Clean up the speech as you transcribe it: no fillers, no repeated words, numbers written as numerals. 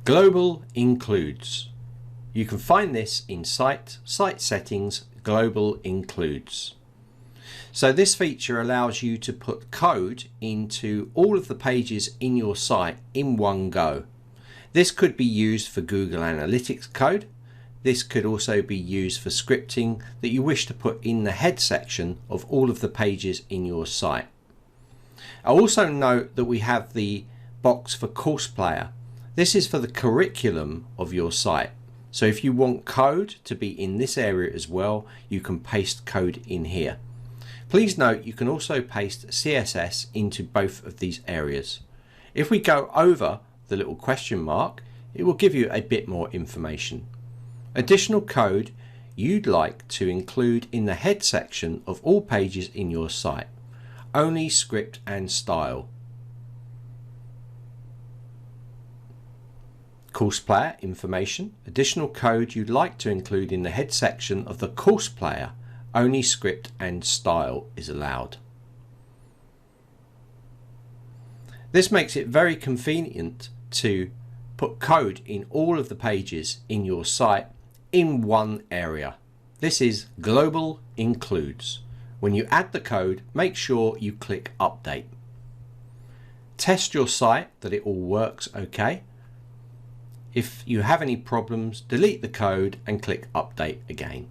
Global includes. You can find this in Site Settings, Global Includes. So this feature allows you to put code into all of the pages in your site in one go. This could be used for Google Analytics code. This could also be used for scripting that you wish to put in the head section of all of the pages in your site. I also note that we have the box for Course Player. This is for the curriculum of your site. So if you want code to be in this area as well, you can paste code in here. Please note you can also paste CSS into both of these areas. If we go over the little question mark, it will give you a bit more information. Additional code you'd like to include in the head section of all pages in your site. Only script and style. Course Player information. Additional code you'd like to include in the head section of the Course Player. Only script and style is allowed. This makes it very convenient to put code in all of the pages in your site in one area. This is Global Includes. When you add the code, make sure you click Update. Test your site that it all works okay. If you have any problems, delete the code and click Update again.